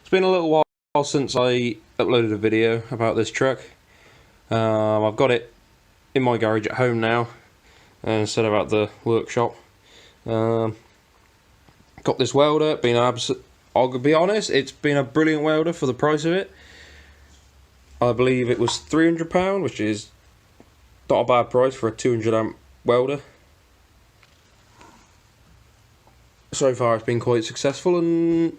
It's been a little while since I uploaded a video about this truck. I've got it in my garage at home now instead of at the workshop. Got this welder. I'll be honest, it's been a brilliant welder for the price of it. I believe it was £300, which is not a bad price for a 200 amp welder. So far it's been quite successful, and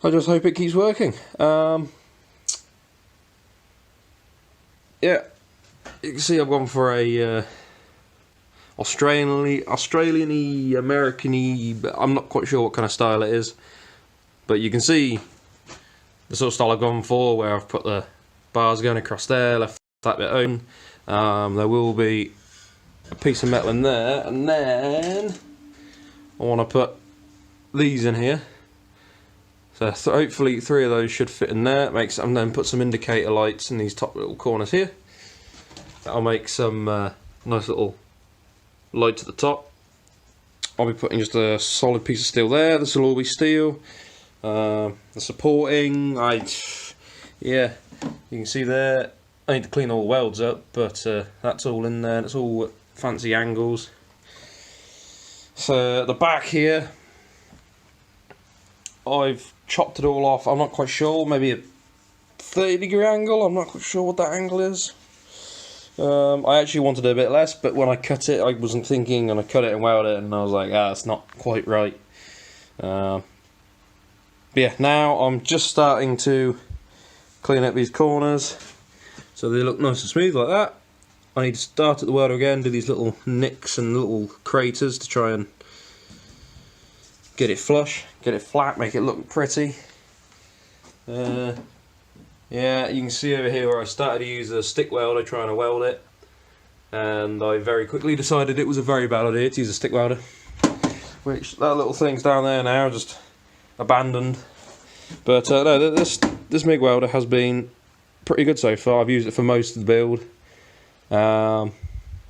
I just hope it keeps working. Yeah, you can see I've gone for a Australian-y, American-y, but I'm not quite sure what kind of style it is. But you can see the sort of style I've gone for, where I've put the bars going across there, left that bit open. There will be a piece of metal in there, and then I want to put these in here. So hopefully 3 of those should fit in there. And then put some indicator lights in these top little corners here. That'll make some nice little lights at the top. I'll be putting just a solid piece of steel there. This will all be steel. The supporting, yeah, you can see there. I need to clean all the welds up, but that's all in there. It's all fancy angles. So the back here, I've chopped it all off. I'm not quite sure, maybe a 30-degree angle. I'm not quite sure what that angle is. I actually wanted a bit less, but when I cut it, I wasn't thinking, and I cut it and welded it, and I was like, it's not quite right. But yeah, now I'm just starting to clean up these corners so they look nice and smooth like that. I need to start at the welder again, do these little nicks and little craters to try and get it flush, get it flat, make it look pretty. Yeah, you can see over here where I started to use a stick welder trying to weld it, and I very quickly decided it was a very bad idea to use a stick welder, which that little thing's down there now, just abandoned. But no, this MIG welder has been pretty good so far. I've used it for most of the build. Yeah,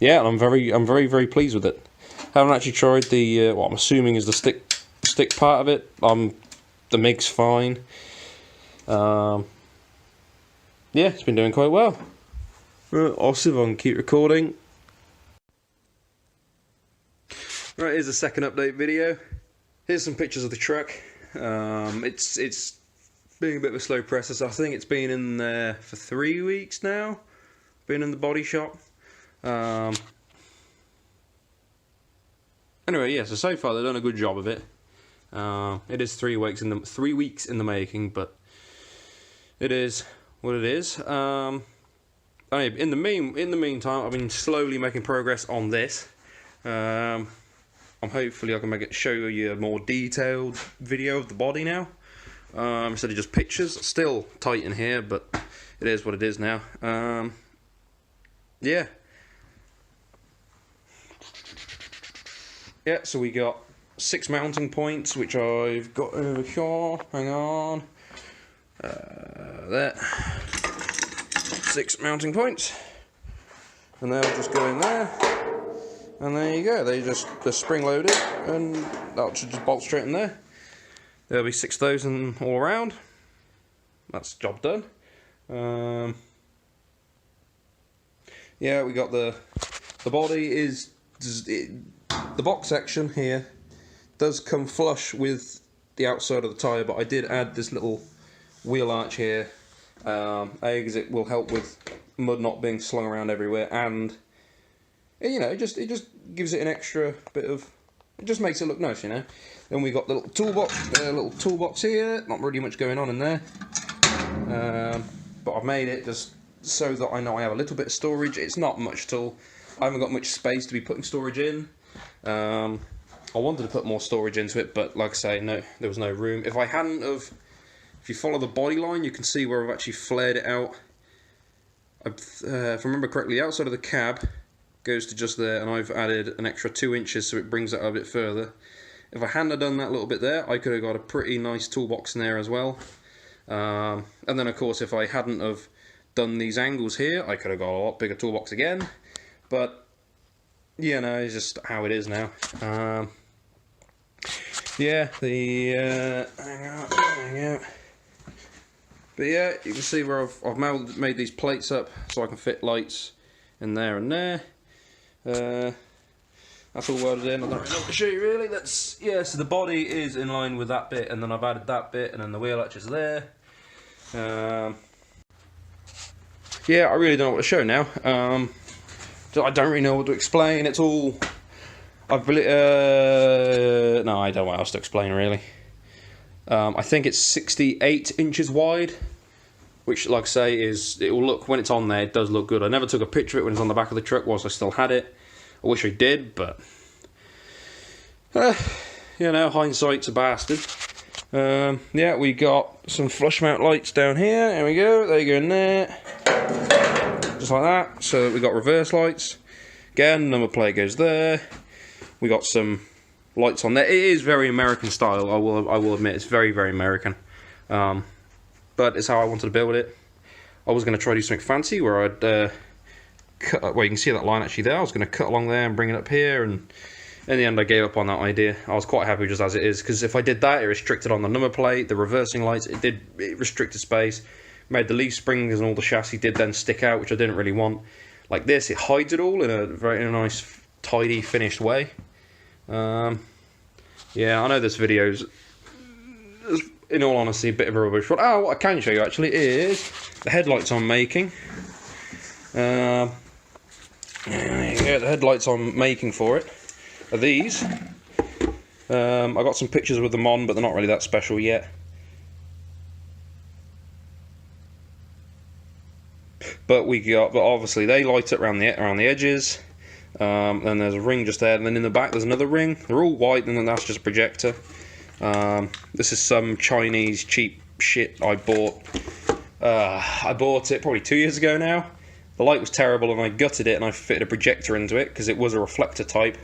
and I'm very pleased with it. Haven't actually tried the what I'm assuming is the stick part of it. The MIG's fine. Yeah, it's been doing quite well. I'll see if I can keep recording. Right, here's the second update video. Here's some pictures of the truck. It's being a bit of a slow process. I think it's been in there for 3 weeks now. Been in the body shop. Anyway, yeah. So far they've done a good job of it. It is 3 weeks in the making, but it is what it is. Anyway, in the meantime, I've been slowly making progress on this. Hopefully I can show you a more detailed video of the body now, instead of just pictures. Still tight in here, but it is what it is now. Yeah. Yeah, so we got 6 mounting points, which I've got over here. Hang on. There. 6 mounting points. And they'll just go in there. And there you go. They're spring loaded, and that should just bolt straight in there. There'll be 6,000 all around. That's the job done. Yeah, we got the body is the box section here does come flush with the outside of the tyre, but I did add this little wheel arch here, because it will help with mud not being slung around everywhere, and you know, it just gives it an extra bit of, it just makes it look nice, you know. Then we got the little toolbox here. Not really much going on in there, but I've made it just so that I know I have a little bit of storage. It's not much at all. I haven't got much space to be putting storage in. I wanted to put more storage into it, but like I say, no, there was no room. If you follow the body line, you can see where I've actually flared it out. If I remember correctly, the outside of the cab goes to just there, and I've added an extra 2 inches, so it brings it out a bit further. If I hadn't have done that little bit there, I could have got a pretty nice toolbox in there as well. And then of course, if I hadn't have done these angles here, I could have got a lot bigger toolbox again. But yeah, no, it's just how it is now. yeah, hang out. But yeah, you can see where I've made these plates up so I can fit lights in there and there. That's all welded in. I don't really know what to show you really. Yeah, so the body is in line with that bit, and then I've added that bit, and then the wheel arch is there. Yeah, I really don't know what to show now. I don't really know what to explain. It's all... no, I don't know what else to explain really. I think it's 68 inches wide, which, like I say, it will look, when it's on there, it does look good. I never took a picture of it when it's on the back of the truck whilst I still had it. I wish I did, but you know, hindsight's a bastard. Yeah, we got some flush mount lights down here. There we go. They go in there, just like that. So we got reverse lights. Again, number plate goes there. We got some lights on there. It is very American style. I will admit, it's very, very American. But it's how I wanted to build it. I was going to try to do something fancy where I'd cut, well, you can see that line actually there. I was going to cut along there and bring it up here, and in the end I gave up on that idea. I was quite happy just as it is, because if I did that, it restricted on the number plate, the reversing lights, it restricted space, made the leaf springs and all the chassis did then stick out, which I didn't really want. Like this, it hides it all in a very nice, tidy, finished way. Yeah, I know this video's, in all honesty, a bit of a rubbish. But what I can show you actually is the headlights I'm making. Yeah, the headlights I'm making for it are these. I got some pictures with them on, but they're not really that special yet. But obviously they light up around the edges. Then there's a ring just there, and then in the back there's another ring. They're all white, and then that's just a projector. This is some Chinese cheap shit I bought. I bought it probably 2 years ago now. The light was terrible, and I gutted it and I fitted a projector into it because it was a reflector type,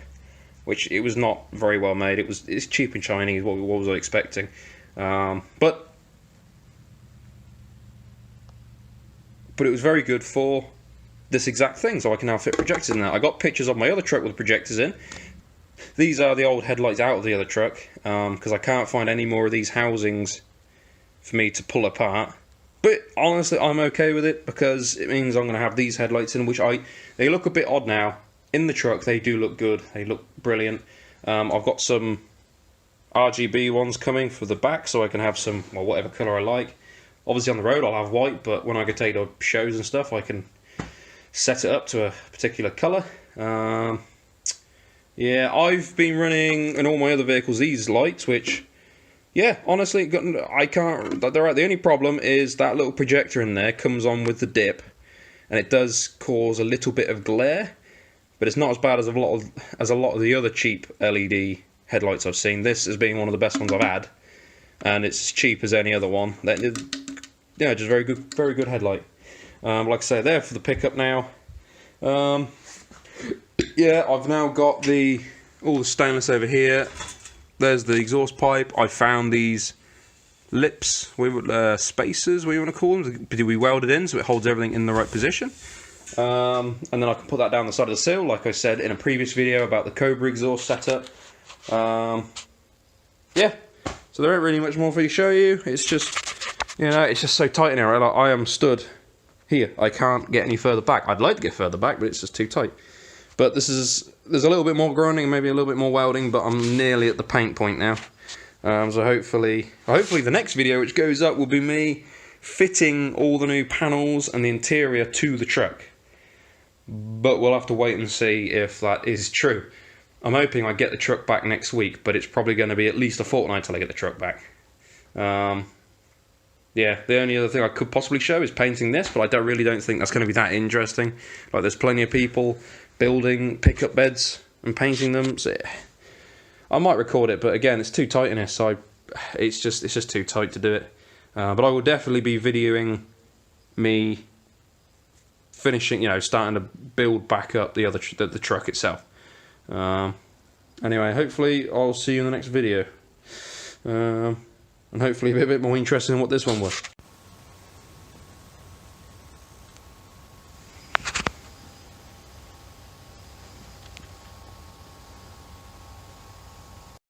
which it was not very well made. It's cheap and Chinese. What was I expecting? But it was very good for this exact thing, so I can now fit projectors in there. I got pictures of my other truck with projectors in. These are the old headlights out of the other truck, because I can't find any more of these housings for me to pull apart. But honestly, I'm okay with it, because it means I'm going to have these headlights in, which they look a bit odd now. In the truck, they do look good. They look brilliant. I've got some RGB ones coming for the back, so I can have some, well, whatever colour I like. Obviously on the road I'll have white, but when I go take to shows and stuff, I can set it up to a particular colour. Yeah, I've been running in all my other vehicles these lights, which, yeah, honestly, I can't. They're right. The only problem is that little projector in there comes on with the dip, and it does cause a little bit of glare, but it's not as bad as a lot of the other cheap LED headlights I've seen. This has been one of the best ones I've had, and it's as cheap as any other one. Yeah, just very good headlight. Like I say, there for the pickup now. Yeah, I've now got all the stainless over here. There's the exhaust pipe. I found these lips, spacers, what you want to call them. We welded in so it holds everything in the right position. And then I can put that down the side of the sill, like I said in a previous video about the Cobra exhaust setup. Yeah, so there ain't really much more for you to show you. It's just, it's just so tight in here. Like, I am stood here. I can't get any further back. I'd like to get further back, but it's just too tight. But there's a little bit more grinding and maybe a little bit more welding, but I'm nearly at the paint point now. So hopefully the next video which goes up will be me fitting all the new panels and the interior to the truck. But we'll have to wait and see if that is true. I'm hoping I get the truck back next week, but it's probably going to be at least a fortnight till I get the truck back. Yeah, the only other thing I could possibly show is painting this, but I really don't think that's going to be that interesting. Like, there's plenty of people building pickup beds and painting them. So I might record it, but again, it's too tight in here, so it's just too tight to do it. But I will definitely be videoing me finishing, starting to build back up the truck itself. Anyway, hopefully I'll see you in the next video. And hopefully a bit more interesting than what this one was.